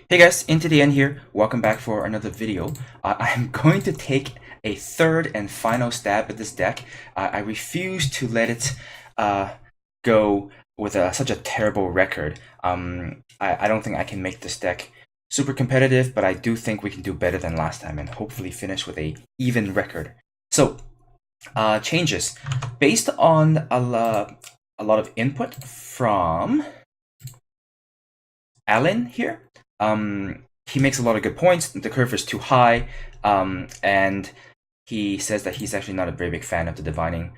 Hey guys, into the end here. Welcome back for another video. I'm going to take a third and final stab at this deck. I refuse to let it go with such a terrible record. I don't think I can make this deck super competitive, but I do think we can do better than last time and hopefully finish with a even record. So, changes. Based on a lot of input from Alan here. He makes a lot of good points. The curve is too high, and he says that he's actually not a very big fan of the divining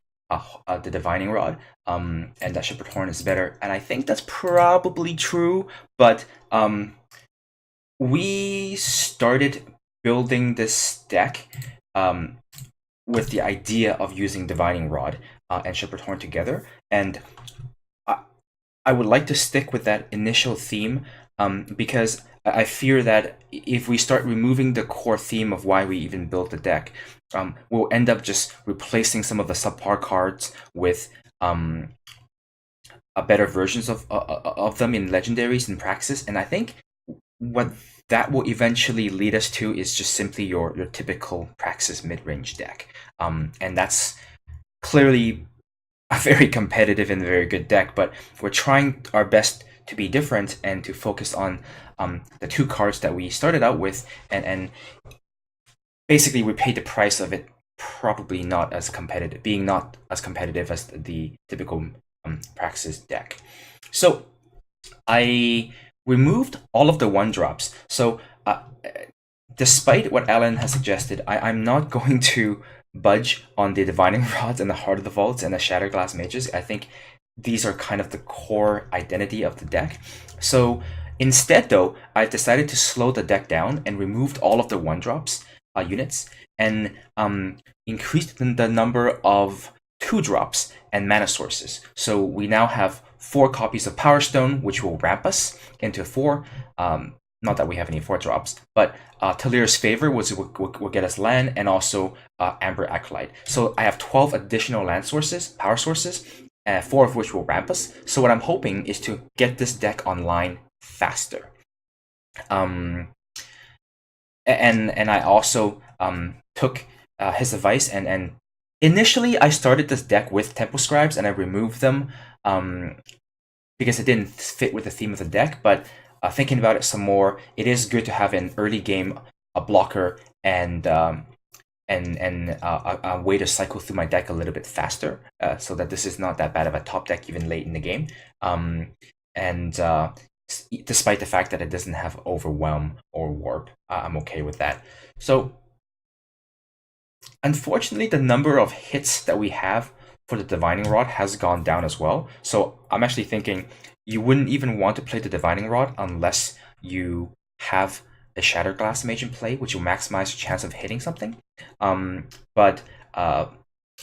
rod, and that Shepherd Horn is better. And I think that's probably true, but we started building this deck with the idea of using divining rod and Shepherd Horn together, and I would like to stick with that initial theme because I fear that if we start removing the core theme of why we even built the deck, we'll end up just replacing some of the subpar cards with better versions of them in legendaries and praxis. And I think what that will eventually lead us to is just simply your typical praxis mid-range deck. And that's clearly a very competitive and very good deck, but we're trying our best to be different and to focus on the two cards that we started out with, and basically we paid the price of it probably not as competitive, being not as competitive as the typical Praxis deck. So I removed all of the 1-drops. So despite what Alan has suggested, I'm not going to budge on the Divining Rods and the Heart of the Vaults and the Shatterglass Mages. I think these are kind of the core identity of the deck. So instead, though, I've decided to slow the deck down and removed all of the 1-drops units and increased the number of 2-drops and mana sources. So we now have 4 copies of Power Stone, which will ramp us into 4. Not that we have any 4-drops, but Talir's Favor will get us land, and also Amber Acolyte. So I have 12 additional land sources, power sources, 4 of which will ramp us. So what I'm hoping is to get this deck online faster. And I also took his advice, and initially I started this deck with Temple Scribes and I removed them because it didn't fit with the theme of the deck, but thinking about it some more, it is good to have an early game a blocker and a way to cycle through my deck a little bit faster, so that this is not that bad of a top deck even late in the game. Despite the fact that it doesn't have Overwhelm or Warp, I'm okay with that. So unfortunately, the number of hits that we have for the Divining Rod has gone down as well. So I'm actually thinking you wouldn't even want to play the Divining Rod unless you have a Shatterglass Mage in play, which will maximize your chance of hitting something. But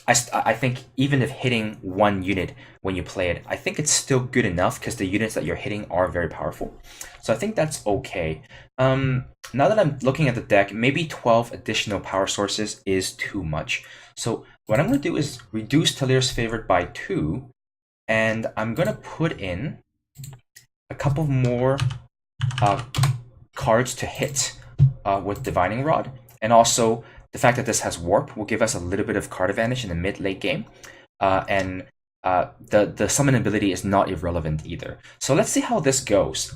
I think even if hitting 1 unit when you play it, I think it's still good enough because the units that you're hitting are very powerful. So I think that's okay. Now that I'm looking at the deck, maybe 12 additional power sources is too much. So what I'm going to do is reduce Talir's Favor by 2, and I'm going to put in a couple more cards to hit with Divining Rod, and also the fact that this has Warp will give us a little bit of card advantage in the mid-late game, and the summon ability is not irrelevant either. So let's see how this goes.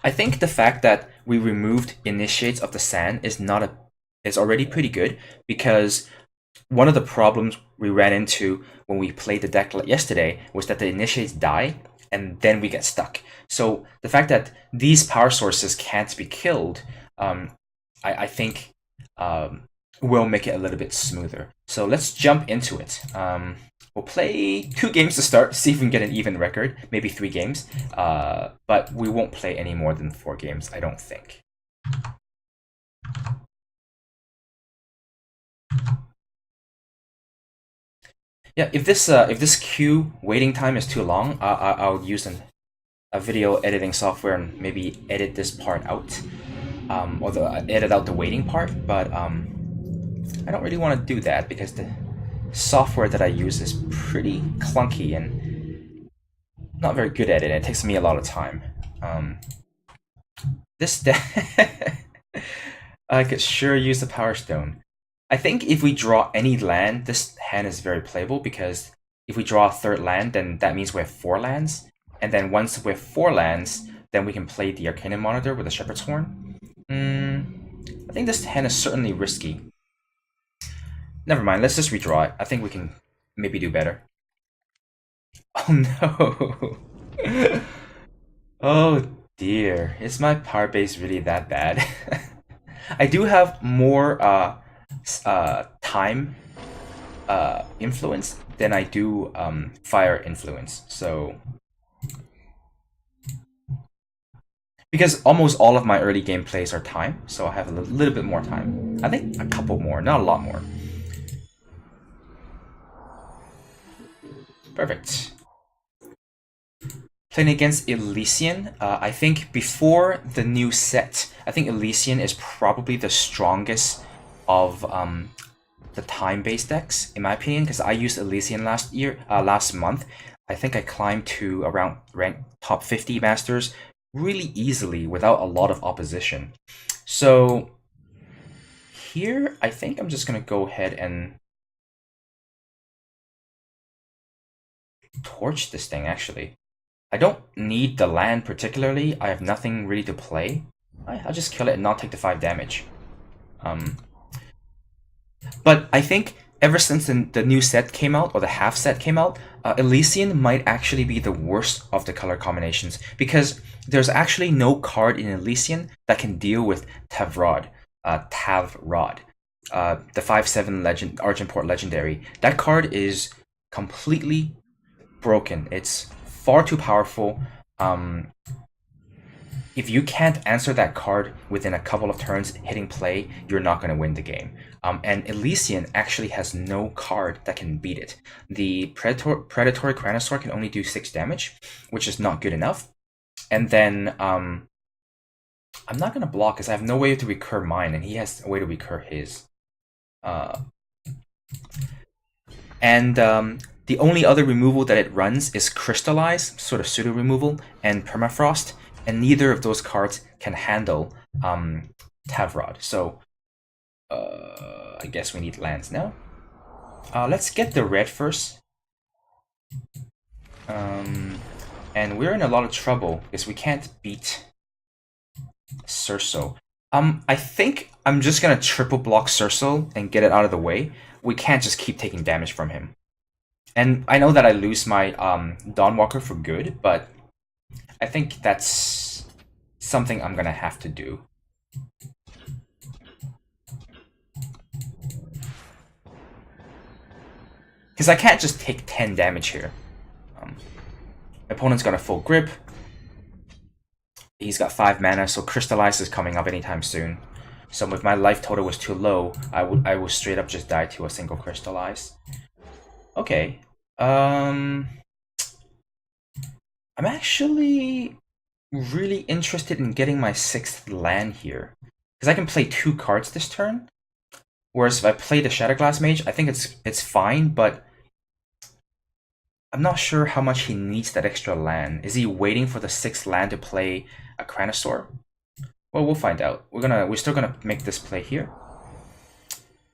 I think the fact that we removed Initiates of the Sand is already pretty good, because one of the problems we ran into when we played the deck yesterday was that the Initiates die and then we get stuck. So the fact that these power sources can't be killed, I think will make it a little bit smoother. So let's jump into it. We'll play 2 games to start, see if we can get an even record, maybe 3 games, but we won't play any more than 4 games, I don't think. Yeah, if this queue waiting time is too long, I'll use a video editing software and maybe edit this part out, or edit out the waiting part. But I don't really want to do that because the software that I use is pretty clunky and not very good at it. It takes me a lot of time. This deck, I could sure use the Power Stone. I think if we draw any land, this hand is very playable because if we draw a third land, then that means we have 4 lands. And then once we have 4 lands, then we can play the Arcana Monitor with the Shepherd's Horn. I think this hand is certainly risky. Never mind, let's just redraw it. I think we can maybe do better. Oh no! Oh dear, is my power base really that bad? I do have more time influence than I do fire influence. So because almost all of my early game plays are time, so I have a little bit more time. I think a couple more, not a lot more. Perfect. Playing against Elysian, I think before the new set, I think Elysian is probably the strongest of the time-based decks, in my opinion, because I used Elysian last month. I think I climbed to around rank top 50 masters really easily without a lot of opposition. So here, I think I'm just gonna go ahead and torch this thing, actually. I don't need the land particularly. I have nothing really to play. I'll just kill it and not take the 5 damage. But I think ever since the new set came out, or the half set came out, Elysian might actually be the worst of the color combinations, because there's actually no card in Elysian that can deal with Tavrod. The 5/7 legend Argenport legendary. That card is completely broken. It's far too powerful. If you can't answer that card within a couple of turns hitting play, you're not going to win the game. And Elysian actually has no card that can beat it. The Predatory Cranosaur can only do 6 damage, which is not good enough. And then I'm not going to block because I have no way to recur mine, and he has a way to recur his. The only other removal that it runs is Crystallize, sort of pseudo removal, and Permafrost, and neither of those cards can handle Tavrod. So I guess we need lands now. Let's get the red first. And we're in a lot of trouble because we can't beat Cerso. I think I'm just gonna triple block Cerso and get it out of the way. We can't just keep taking damage from him. And I know that I lose my Dawnwalker for good, but I think that's something I'm gonna have to do. Because I can't just take 10 damage here. My opponent's got a full grip. He's got 5 mana, so Crystallize is coming up anytime soon. So if my life total was too low, I would straight up just die to a single Crystallize. Okay. I'm actually really interested in getting my 6th land here. Because I can play 2 cards this turn. Whereas if I play the Shatterglass Mage, I think it's fine, but I'm not sure how much he needs that extra land. Is he waiting for the 6th land to play a Cranosaur? Well, we'll find out. We're still gonna make this play here.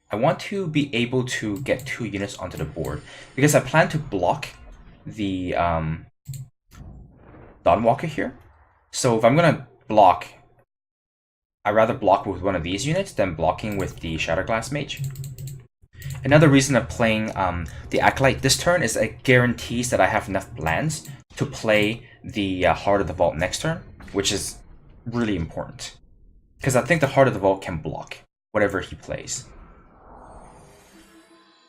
I want to be able to get 2 units onto the board because I plan to block the Dawnwalker here. So if I'm gonna block, I'd rather block with one of these units than blocking with the Shatterglass Mage. Another reason of playing the Acolyte this turn is it guarantees that I have enough lands to play the Heart of the Vault next turn, which is really important. Because I think the Heart of the Vault can block whatever he plays.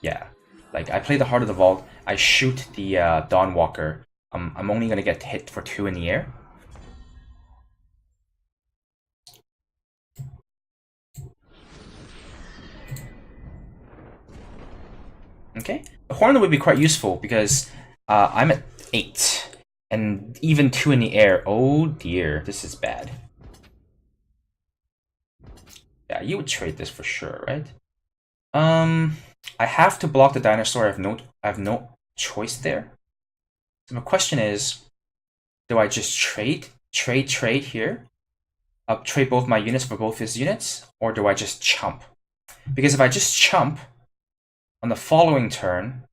Yeah, like I play the Heart of the Vault, I shoot the Dawnwalker, I'm only going to get hit for 2 in the air. Okay, the Hornet would be quite useful because I'm at 8, and even 2 in the air, oh dear, this is bad. Yeah, you would trade this for sure, right? I have to block the dinosaur. I have no choice there. So my question is, do I just trade here? trade both my units for both his units, or do I just chump? Because if I just chump on the following turn,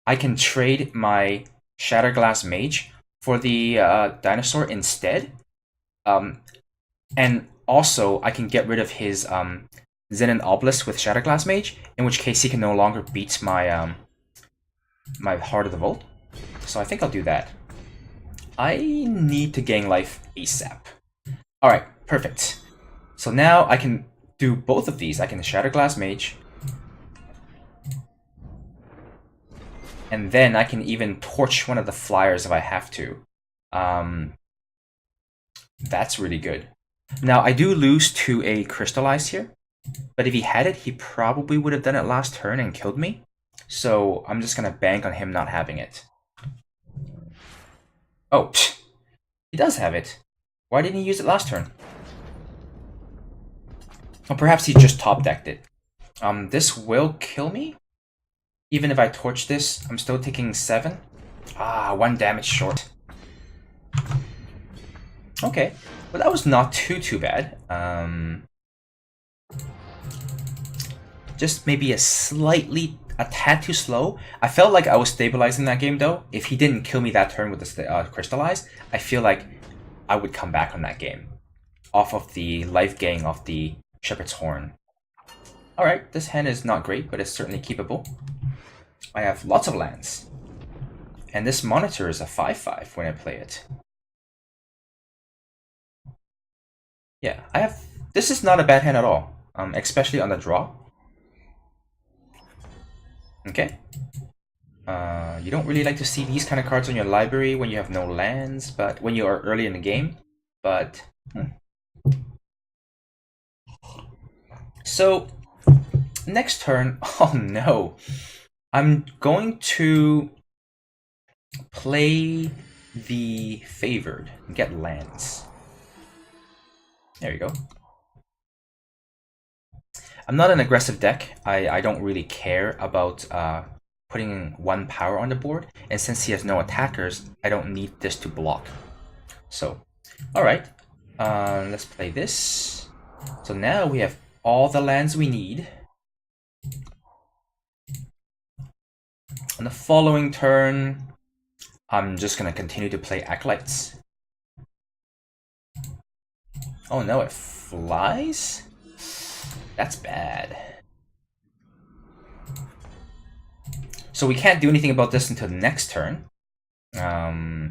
I can trade my Shatterglass Mage for the dinosaur instead. And also, I can get rid of his Zen Obelisk with Shatterglass Mage, in which case he can no longer beat my my Heart of the Vault. So I think I'll do that. I need to gain life ASAP. Alright, perfect. So now I can do both of these. I can Shatterglass Mage. And then I can even torch one of the flyers if I have to. That's really good. Now, I do lose to a Crystallized here. But if he had it, he probably would have done it last turn and killed me. So I'm just going to bank on him not having it. Oh, psh, he does have it. Why didn't he use it last turn? Or perhaps he just top decked it. This will kill me. Even if I torch this, I'm still taking 7. Ah, 1 damage short. Okay, well that was not too bad. Just maybe a tad too slow. I felt like I was stabilizing that game though. If he didn't kill me that turn with the Crystallize, I feel like I would come back on that game. Off of the life gain of the Shepherd's Horn. Alright, this hand is not great, but it's certainly keepable. I have lots of lands. And this monitor is a 5/5 when I play it. Yeah, I have... This is not a bad hand at all. Especially on the draw. Okay. You don't really like to see these kind of cards on your library when you have no lands, but when you are early in the game. But... So, next turn... Oh no! I'm going to play the Favored and get lands. There you go. I'm not an aggressive deck. I don't really care about putting 1 power on the board. And since he has no attackers, I don't need this to block. So, alright. Let's play this. So now we have all the lands we need. On the following turn, I'm just going to continue to play Acolytes. Oh no, it flies? That's bad. So we can't do anything about this until next turn. Yeah,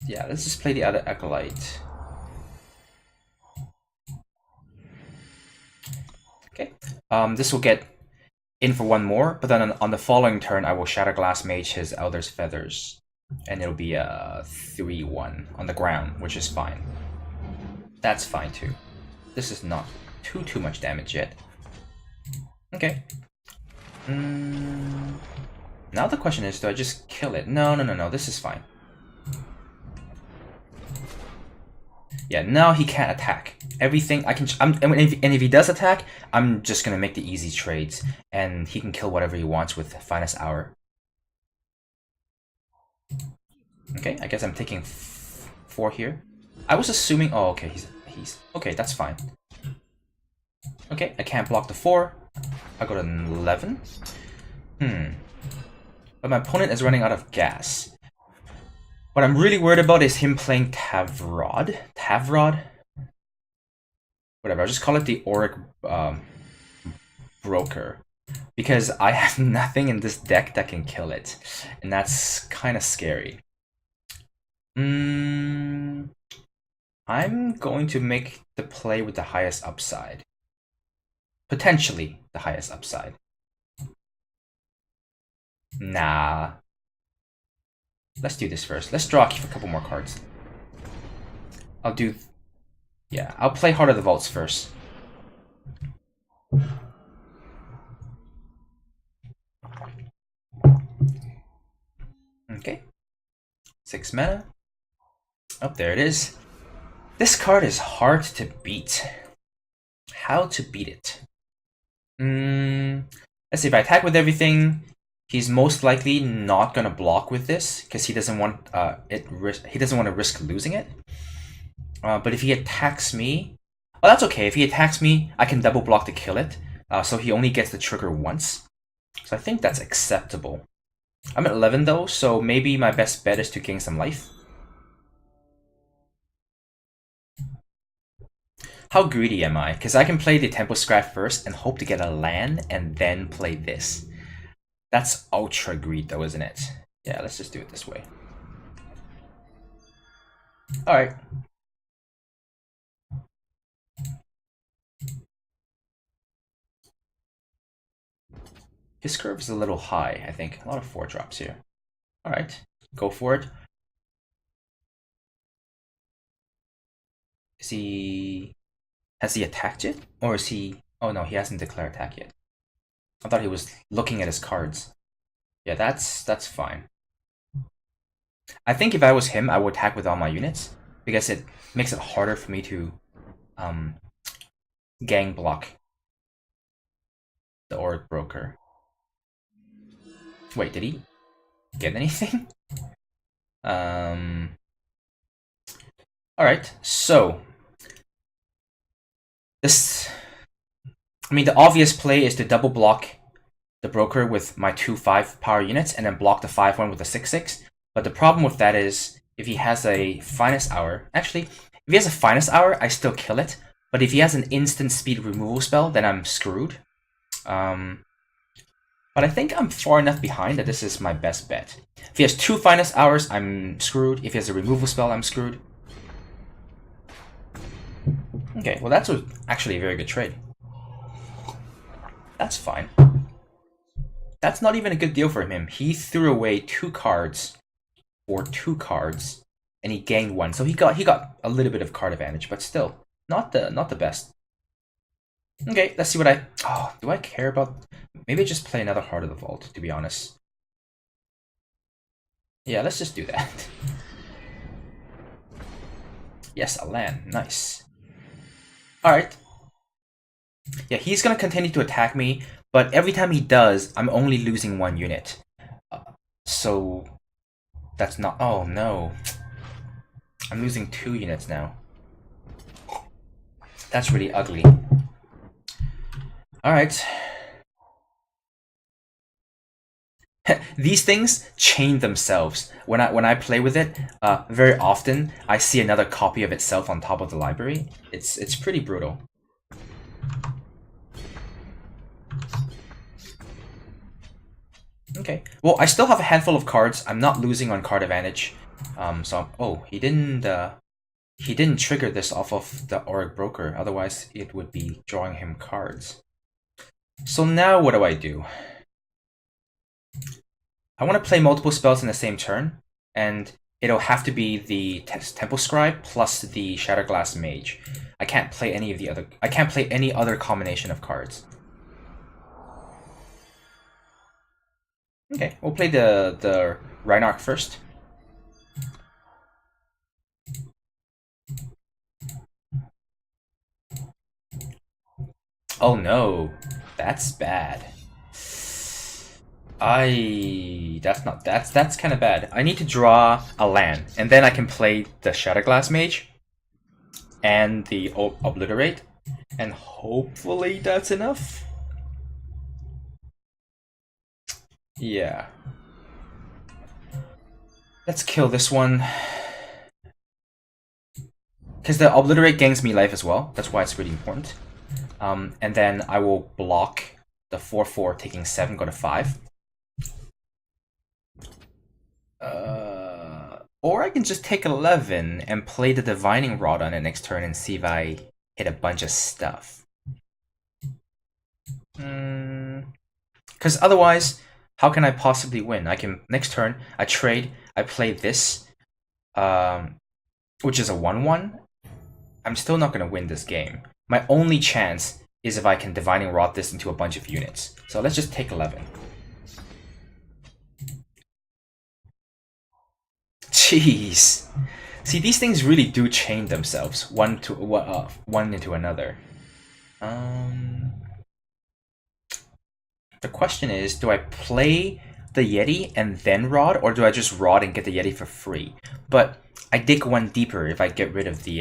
let's just play the other Acolyte. Okay, this will get in for 1 more, but then on the following turn, I will Shatterglass Mage his Elder's Feathers. And it'll be a 3/1 on the ground, which is fine. That's fine too. This is not too much damage yet. Okay. Now the question is, do I just kill it? No, this is fine. Yeah, now he can't attack. Everything I can... and if he does attack, I'm just gonna make the easy trades. And he can kill whatever he wants with Finest Hour. Okay, I guess I'm taking 4 here. I was assuming... Oh, okay, he's... Okay, that's fine. Okay, I can't block the 4. I got an 11. But my opponent is running out of gas. What I'm really worried about is him playing Tavrod? Whatever, I'll just call it the Auric Broker. Because I have nothing in this deck that can kill it. And that's kind of scary. I'm going to make the play with the highest upside. Potentially the highest upside. Nah. Let's do this first. Let's draw a couple more cards. I'll do... Yeah, I'll play Heart of the Vaults first. Okay. 6 mana. Oh, there it is. This card is hard to beat. How to beat it? Let's see, if I attack with everything, he's most likely not gonna block with this because he doesn't want he doesn't want to risk losing it. But if he attacks me, well, that's okay. If he attacks me, I can double block to kill it. So he only gets the trigger once. So I think that's acceptable. I'm at 11 though, so maybe my best bet is to gain some life. How greedy am I? Because I can play the Tempo Scrap first and hope to get a land and then play this. That's ultra greed though, isn't it? Yeah, let's just do it this way. Alright. His curve is a little high, I think. A lot of 4-drops here. Alright, go for it. Is he... Has he attacked yet? Or is he... Oh no, he hasn't declared attack yet. I thought he was looking at his cards. Yeah, that's fine. I think if I was him, I would attack with all my units. Because it makes it harder for me to gang block the Auric Broker. Wait, did he get anything? Alright, so this, I mean, the obvious play is to double block the Broker with my 2-5 power units and then block the 5-1 with a 6-6. But the problem with that is if he has a Finest Hour, actually, if he has a Finest Hour, I still kill it. But if he has an instant speed removal spell, then I'm screwed. But I think I'm far enough behind that this is my best bet. If he has 2 Finest Hours, I'm screwed. If he has a removal spell, I'm screwed. Okay, well that's actually a very good trade. That's fine. That's not even a good deal for him. He threw away 2 cards for 2 cards, and he gained 1. So he got a little bit of card advantage, but still not the best. Okay, let's see what I... Oh, do I care about... Maybe just play another Heart of the Vault, to be honest. Yeah, let's just do that. Yes, a land. Nice. Alright. Yeah, he's gonna continue to attack me, but every time he does, I'm only losing 1 unit. So... That's not... Oh, no. I'm losing 2 units now. That's really ugly. Alright. These things chain themselves. When I play with it, very often I see another copy of itself on top of the library. It's pretty brutal. Okay. Well, I still have a handful of cards. I'm not losing on card advantage. Oh, he didn't trigger this off of the Auric Broker. Otherwise, it would be drawing him cards. So now what do I do? I want to play multiple spells in the same turn, and it'll have to be the Tempo Scribe plus the Shatterglass Mage. I can't play any of the other. I can't play any other combination of cards. Okay, we'll play the Reinhardt first. Oh no, that's bad. That's kind of bad. I need to draw a land, and then I can play the Shatterglass Mage and the Obliterate, and hopefully that's enough. Yeah. Let's kill this one. Because the Obliterate gangs me life as well. That's why it's really important. And then I will block the 4-4, taking 7, go to 5. Or I can just take 11 and play the Divining Rod on it next turn and see if I hit a bunch of stuff. Because otherwise, how can I possibly win? I can, next turn, I trade, I play this, which is a 1-1. I'm still not going to win this game. My only chance is if I can Divining Rod this into a bunch of units. So let's just take 11. Jeez. See, these things really do chain themselves, one into another. The question is, do I play the Yeti and then Rod, or do I just Rod and get the Yeti for free? But I dig one deeper if I get rid of the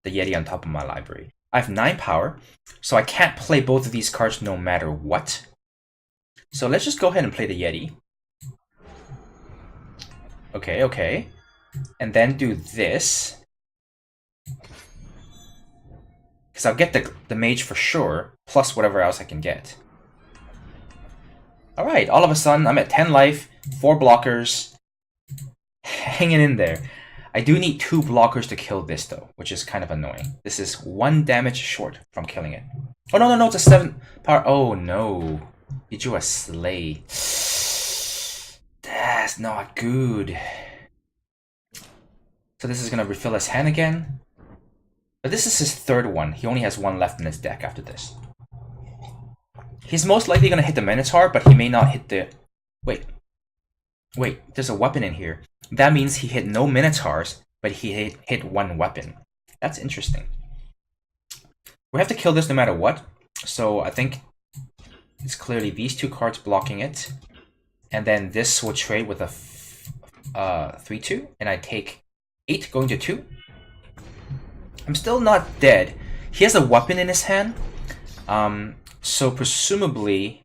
Yeti on top of my library. I have 9 power, so I can't play both of these cards no matter what. So let's just go ahead and play the Yeti. Okay, okay. And then do this. Because I'll get the mage for sure, plus whatever else I can get. Alright, all of a sudden I'm at 10 life, 4 blockers. Hanging in there. I do need 2 blockers to kill this though, which is kind of annoying. This is 1 damage short from killing it. Oh no, no, no, it's a 7 power. Oh no. He drew a Slay. That's not good. So this is gonna refill his hand again. But this is his 3rd one. He only has 1 left in his deck after this. He's most likely gonna hit the Minotaur, but he may not hit the... Wait, there's a weapon in here. That means he hit no Minotaurs, but he hit 1 weapon. That's interesting. We have to kill this no matter what, so I think it's clearly these 2 cards blocking it. And then this will trade with a 3-2, and I take 8 going to 2. I'm still not dead. He has a weapon in his hand, so presumably...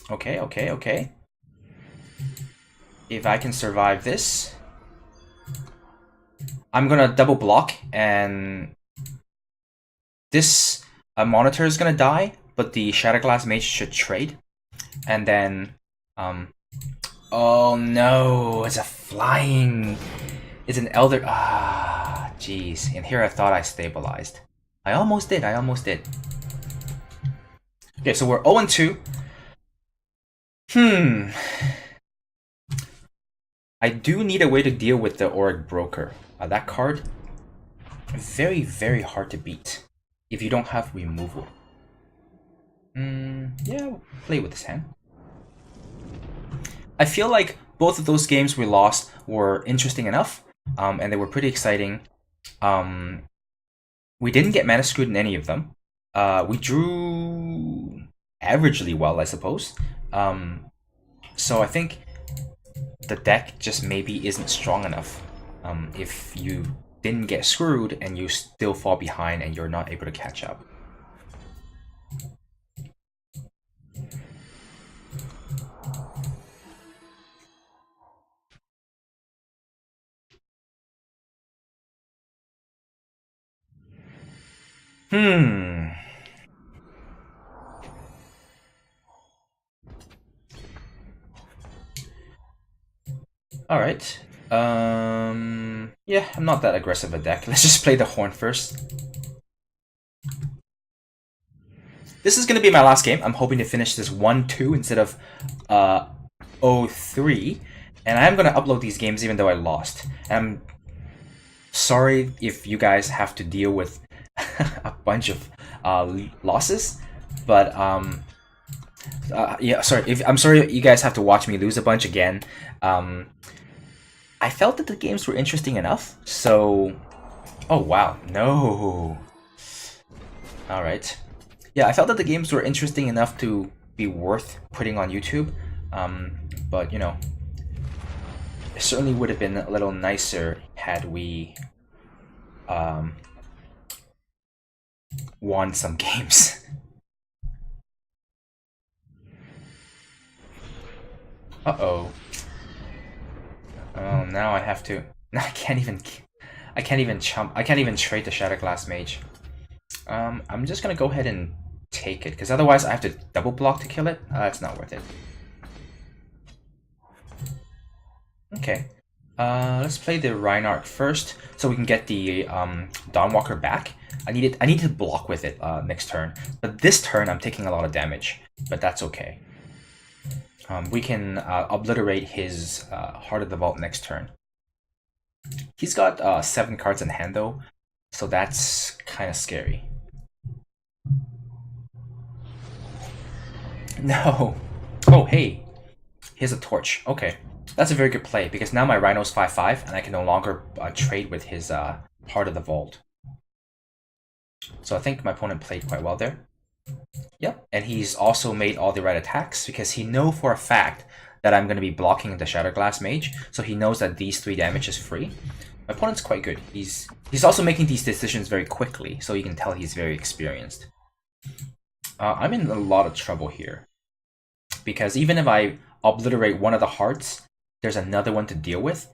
Okay. If I can survive this, I'm gonna double block, and this monitor is gonna die, but the Shatterglass Mage should trade. And then, oh no, it's a flying, it's an Elder, jeez. And here I thought I stabilized. I almost did. Okay, so we're 0-2. I do need a way to deal with the Auric Broker. That card, very, very hard to beat if you don't have removal. Yeah, play with this hand. I feel like both of those games we lost were interesting enough, and they were pretty exciting. We didn't get mana screwed in any of them. We drew averagely well, I suppose. So I think the deck just maybe isn't strong enough. If you didn't get screwed and you still fall behind and you're not able to catch up. Alright. Yeah, I'm not that aggressive a deck. Let's just play the Horn first. This is gonna be my last game. I'm hoping to finish this 1-2 instead of 0-3. And I am gonna upload these games even though I lost. And I'm sorry if you guys have to deal with a bunch of losses, but yeah, sorry. I'm sorry you guys have to watch me lose a bunch again. I felt that the games were interesting enough, so... Oh, wow. No. Alright. Yeah, I felt that the games were interesting enough to be worth putting on YouTube. But, you know, it certainly would have been a little nicer had we won some games. Uh-oh. Oh, now I have to... I can't even trade the Shatterglass Mage. I'm just gonna go ahead and take it, because otherwise I have to double block to kill it. It's not worth it. Okay. Let's play the Reinhardt first, so we can get the Dawnwalker back. I need to block with it next turn, but this turn I'm taking a lot of damage, but that's okay. We can obliterate his Heart of the Vault next turn. He's got 7 cards in hand though, so that's kind of scary. No. Oh, hey. Here's a torch. Okay. That's a very good play, because now my Rhino's 5-5, and I can no longer trade with his Heart of the Vault. So I think my opponent played quite well there. Yep, and he's also made all the right attacks, because he knows for a fact that I'm going to be blocking the Shatterglass Mage, so he knows that these 3 damage is free. My opponent's quite good. He's also making these decisions very quickly, so you can tell he's very experienced. I'm in a lot of trouble here, because even if I obliterate one of the hearts, there's another one to deal with.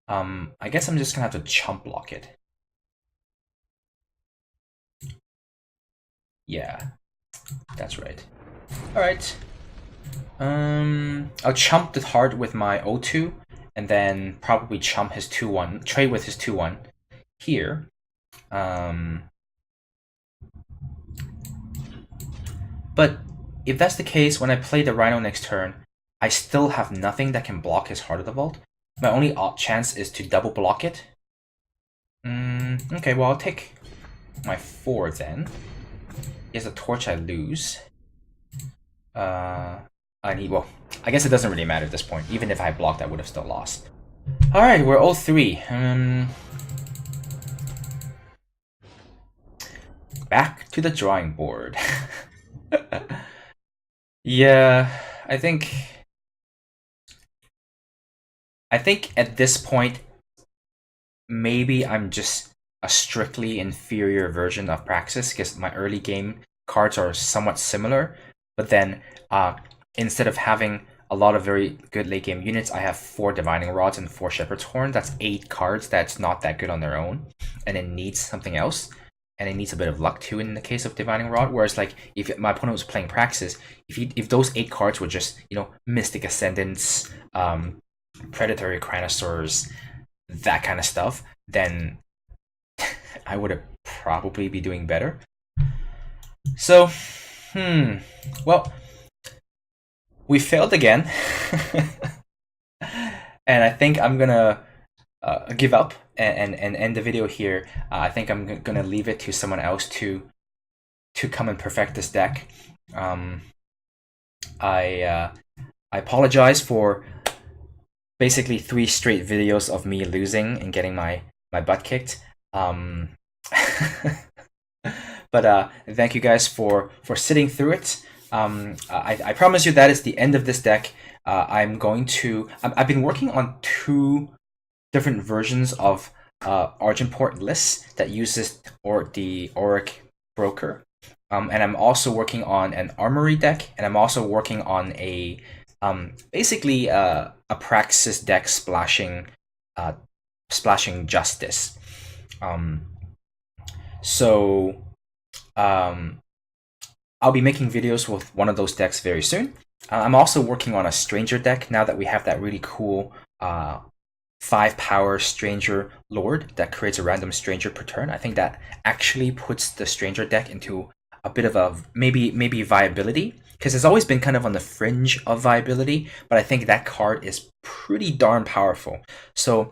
I guess I'm just gonna have to chump block it. Yeah, that's right. Alright. I'll chump the heart with my O2, and then probably chump his 2-1, trade with his 2-1 here. But if that's the case, when I play the Rhino next turn, I still have nothing that can block his Heart of the Vault. My only chance is to double block it. Okay, well, I'll take my 4 then. He has a Torch, I lose. Well, I guess it doesn't really matter at this point. Even if I blocked, I would have still lost. Alright, we're 0-3. Back to the drawing board. Yeah, I think at this point, maybe I'm just a strictly inferior version of Praxis, because my early game cards are somewhat similar, but then instead of having a lot of very good late game units, I have 4 Divining Rods and 4 Shepherd's Horn. That's 8 cards that's not that good on their own, and it needs something else. And it needs a bit of luck too in the case of Divining Rod. Whereas, like, if my opponent was playing Praxis, if those 8 cards were just, you know, Mystic Ascendants, Predatory Cranosaurs, that kind of stuff, then I would have probably be doing better. So, well, we failed again, and I think I'm gonna give up and end the video here. I think I'm gonna leave it to someone else to come and perfect this deck. I apologize for basically 3 straight videos of me losing and getting my butt kicked. But thank you guys for sitting through it. I promise you that is the end of this deck. I've been working on 2 different versions of Argenport lists that uses the Auric Broker. And I'm also working on an Armory deck, and I'm also working on a basically a Praxis deck splashing Justice. So I'll be making videos with one of those decks very soon. I'm also working on a Stranger deck now that we have that really cool 5-power Stranger Lord that creates a random Stranger per turn. I think that actually puts the Stranger deck into a bit of a maybe viability, because it's always been kind of on the fringe of viability, but I think that card is pretty darn powerful. So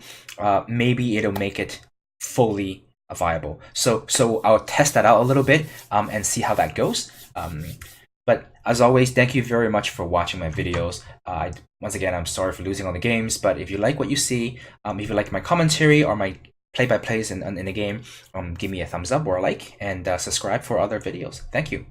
maybe it'll make it fully viable. So I'll test that out a little bit and see how that goes. But as always, thank you very much for watching my videos. Once again, I'm sorry for losing all the games, but if you like what you see, if you like my commentary or my play-by-plays in the game, give me a thumbs up or a like, and subscribe for other videos. Thank you.